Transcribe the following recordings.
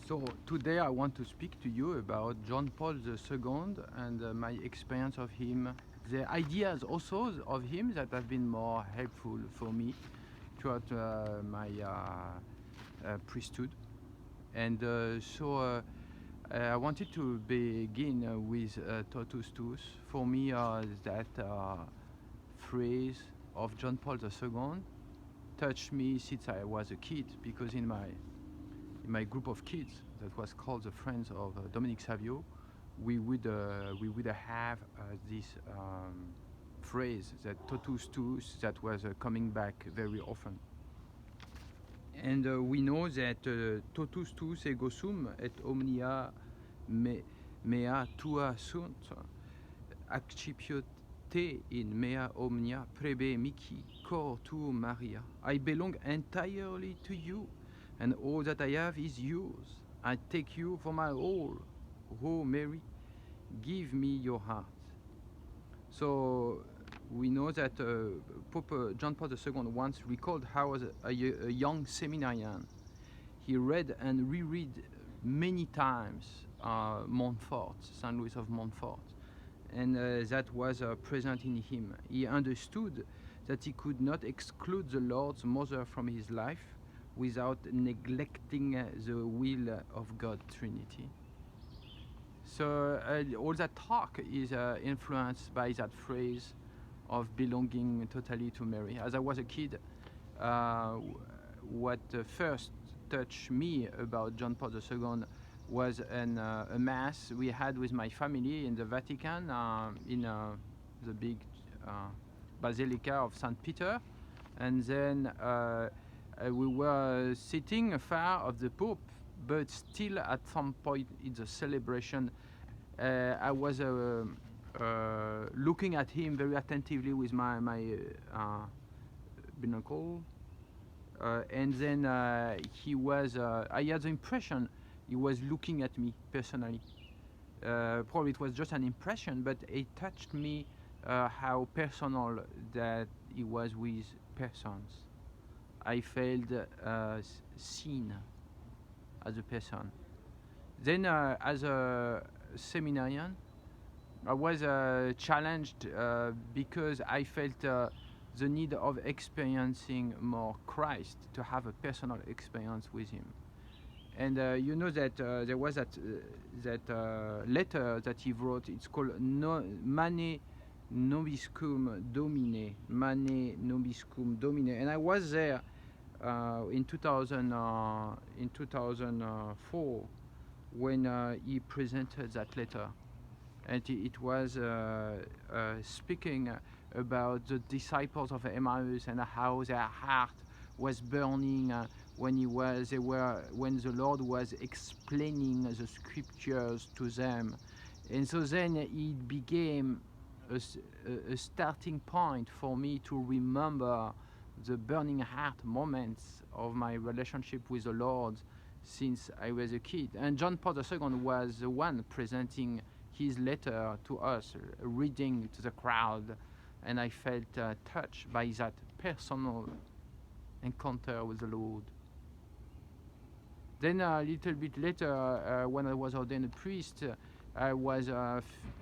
So today I want to speak to you about John Paul II and my experience of him, the ideas also of him that have been more helpful for me throughout my priesthood. And I wanted to begin with Totus Tuus. For me, that phrase of John Paul II touched me since I was a kid, because in my group of kids that was called the Friends of Dominic Savio, we would have this phrase, that Totus Tuus, that was coming back very often. And we know that Totus Tuus ego sum et omnia mea tua sunt, accipio te in mea omnia prebe mihi cor tuo Maria. I belong entirely to you, and all that I have is yours. I take you for my all. Oh Mary, give me your heart. So we know that Pope John Paul II once recalled how, as a young seminarian, he read and reread many times Montfort, Saint Louis of Montfort, and that was present in him. He understood that he could not exclude the Lord's Mother from his life without neglecting the will of God Trinity. So all that talk is influenced by that phrase of belonging totally to Mary. As I was a kid, what first touched me about John Paul II was a mass we had with my family in the Vatican, in the big Basilica of St. Peter. And then we were sitting far of the Pope, but still at some point in the celebration, I was looking at him very attentively with my binocle, and then he was. I had the impression he was looking at me personally. Probably it was just an impression, but it touched me how personal that he was with persons. I felt seen as a person. Then, as a seminarian, I was challenged because I felt the need of experiencing more Christ, to have a personal experience with him. And you know that there was that letter that he wrote. It's called Mane Nobiscum Domine, Mane Nobiscum Domine. And I was there in 2004 when he presented that letter. And it was speaking about the disciples of Emmaus and how their heart was burning when the Lord was explaining the scriptures to them. And so then it became a starting point for me to remember the burning heart moments of my relationship with the Lord since I was a kid. And John Paul II was the one presenting his letter to us, reading to the crowd, and I felt touched by that personal encounter with the Lord. Then a little bit later, when I was ordained a priest, I was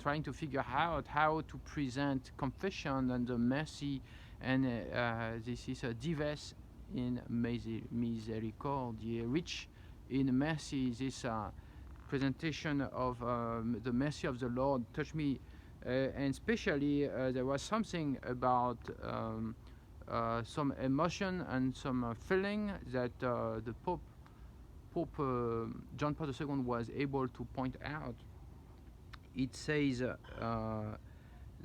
trying to figure out how to present confession and the mercy, and this is a Dives in Misericordiae, rich in mercy. This presentation of the mercy of the Lord touched me, and especially there was something about some emotion and some feeling that the Pope John Paul II was able to point out. It says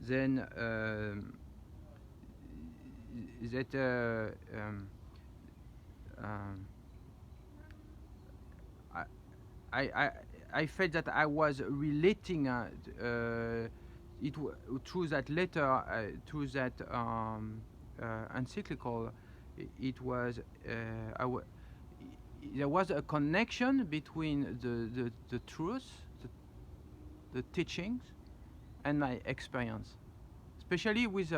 then that I felt that I was relating through that letter, through that encyclical. It was there was a connection between the truth, the teachings, and my experience, especially with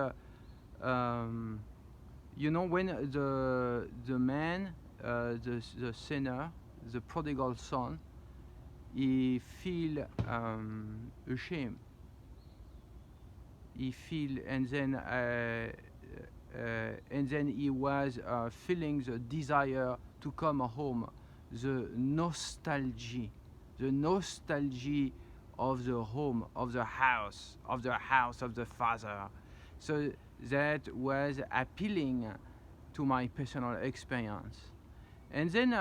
you know, when the man, the sinner, the prodigal son, he feel ashamed. He feel, and then he was feeling the desire to come home, the nostalgia of the home, of the house of the father. So that was appealing to my personal experience. And then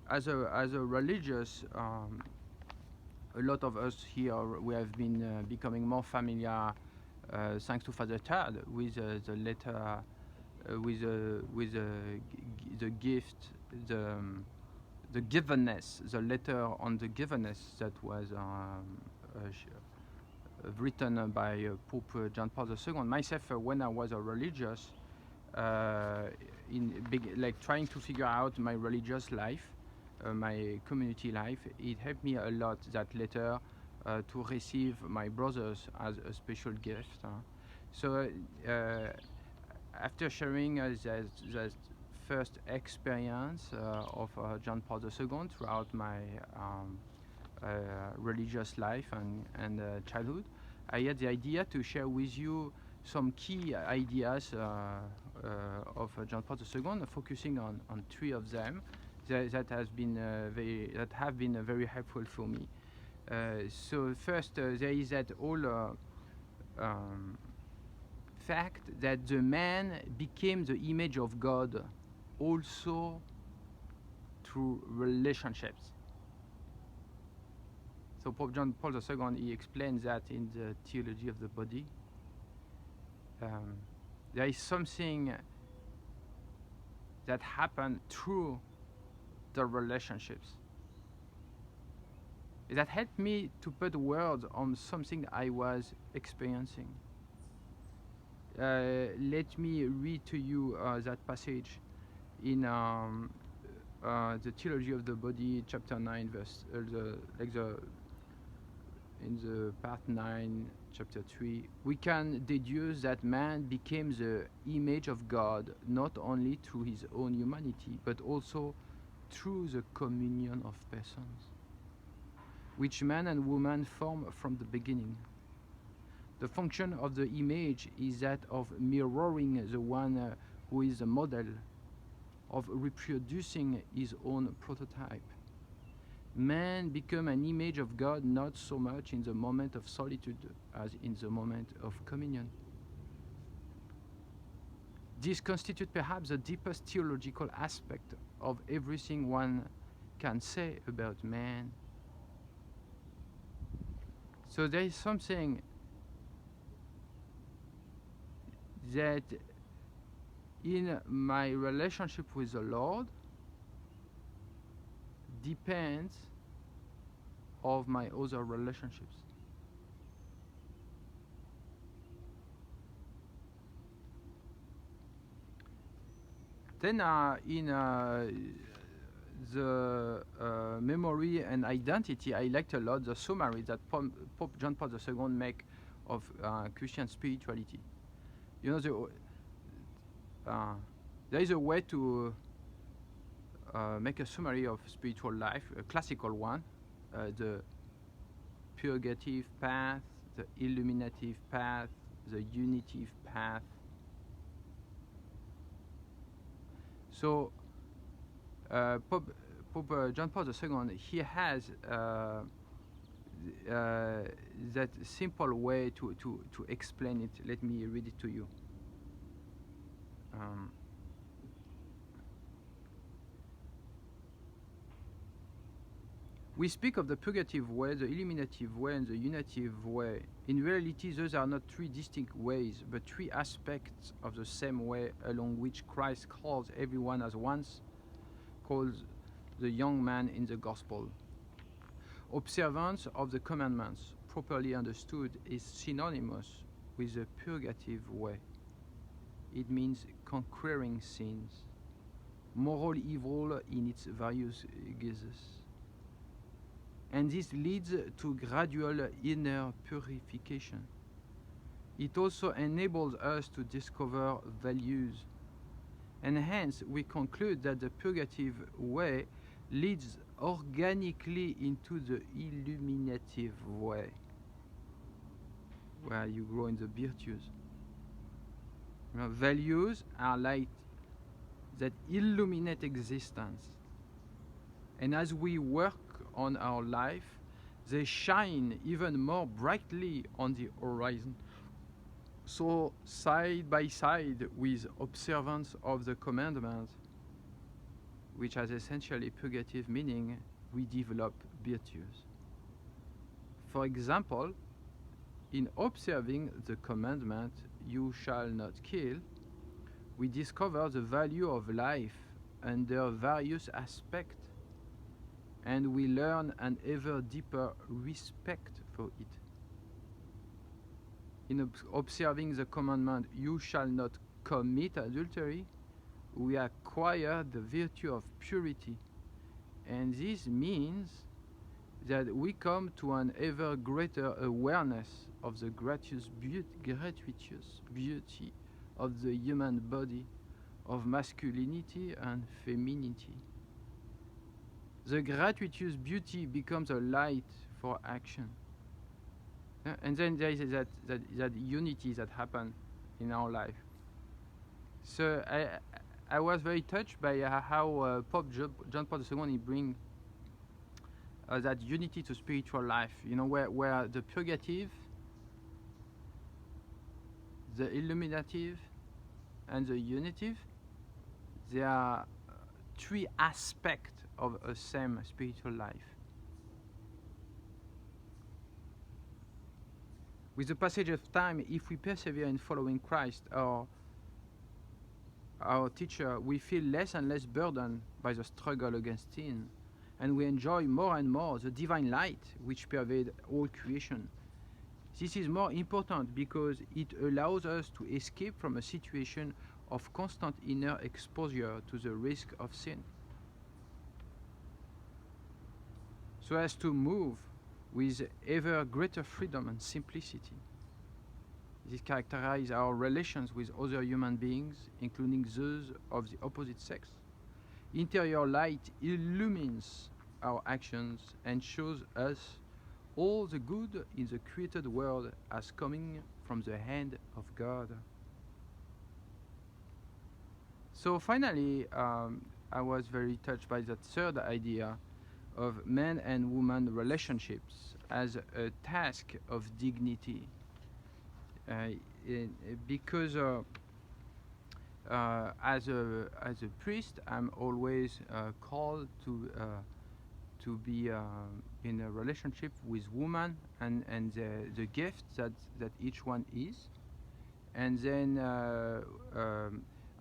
as a religious, a lot of us here, we have been becoming more familiar, thanks to Father Tad, with the letter, with the gift, the givenness, the letter on the givenness that was written by Pope John Paul II. Myself, when I was a religious, like trying to figure out my religious life, my community life, it helped me a lot, that letter, to receive my brothers as a special gift. So after sharing that first experience of John Paul II throughout my religious life and childhood, I had the idea to share with you some key ideas of John Paul II, focusing on three of them that have been very helpful for me. So first, there is that whole fact that the man became the image of God also through relationships. So Pope John Paul II, he explains that in the Theology of the Body. There is something that happened through the relationships that helped me to put words on something I was experiencing. Let me read to you that passage in the Theology of the Body, chapter 9, verse in the part 9, chapter 3. We can deduce that man became the image of God not only through his own humanity, but also through the communion of persons, which man and woman form from the beginning. The function of the image is that of mirroring the one who is the model, of reproducing his own prototype. Man become an image of God not so much in the moment of solitude as in the moment of communion. This constitutes perhaps the deepest theological aspect of everything one can say about man. So there is something that in my relationship with the Lord depends of my other relationships. Then in the memory and identity, I liked a lot the summary that Pope John Paul II make of Christian spirituality. You know, there is a way to make a summary of spiritual life, a classical one, the purgative path, the illuminative path, the unitive path. So Pope John Paul II, he has that simple way to explain it. Let me read it to you. We speak of the purgative way, the illuminative way, and the unitive way. In reality, those are not three distinct ways, but three aspects of the same way along which Christ calls everyone as once calls the young man in the gospel. Observance of the commandments, properly understood, is synonymous with the purgative way. It means conquering sins, moral evil in its various guises. And this leads to gradual inner purification. It also enables us to discover values. And hence, we conclude that the purgative way leads organically into the illuminative way, where you grow in the virtues. Values are light that illuminate existence. And as we work on our life, they shine even more brightly on the horizon. So, side by side with observance of the commandments, which has essentially purgative meaning, we develop virtues. For example, in observing the commandment, "You shall not kill," we discover the value of life under various aspects, and we learn an ever deeper respect for it. In observing the commandment, "You shall not commit adultery," we acquire the virtue of purity, and this means that we come to an ever greater awareness of the gratuitous beauty of the human body, of masculinity and femininity. The gratuitous beauty becomes a light for action. And then there is that unity that happens in our life. So I was very touched by how Pope John Paul II he brings that unity to spiritual life. Where the purgative, the illuminative, and the unitive, they are three aspects of a same spiritual life. With the passage of time, if we persevere in following Christ, our teacher, we feel less and less burdened by the struggle against sin, and we enjoy more and more the divine light which pervades all creation. This is more important because it allows us to escape from a situation of constant inner exposure to the risk of sin, so as to move with ever greater freedom and simplicity. This characterizes our relations with other human beings, including those of the opposite sex. Interior light illumines our actions and shows us all the good in the created world as coming from the hand of God. So finally, I was very touched by that third idea of man and woman relationships as a task of dignity. Because as a priest, I'm always called to be in a relationship with woman and the gift that each one is. And then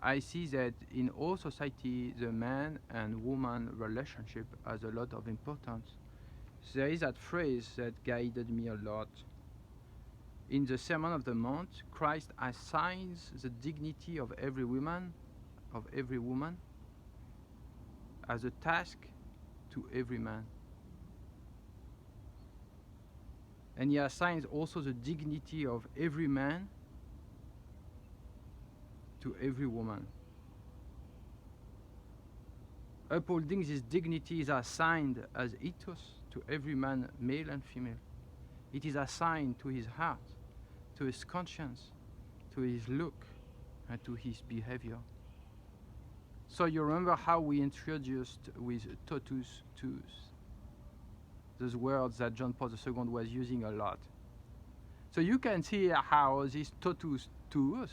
I see that in all society, the man and woman relationship has a lot of importance. There is that phrase that guided me a lot. In the Sermon of the Mount, Christ assigns the dignity of every woman as a task to every man. And he assigns also the dignity of every man to every woman. Upholding this dignity is assigned as ethos to every man, male and female. It is assigned to his heart, to his conscience, to his look, and to his behavior. So you remember how we introduced with totus tuus, those words that John Paul II was using a lot. So you can see how this totus tuus,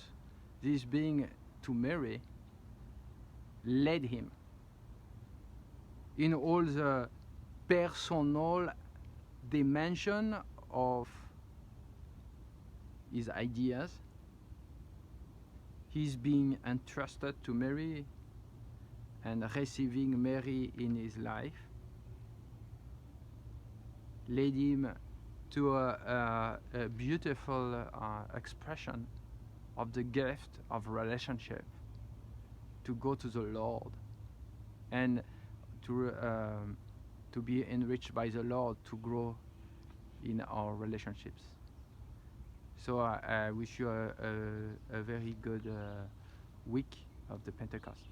this being to marry, led him in all the personal dimension of his ideas. He's being entrusted to Mary and receiving Mary in his life led him to a beautiful expression of the gift of relationship, to go to the Lord and to be enriched by the Lord, to grow in our relationships. So I wish you a very good week of the Pentecost.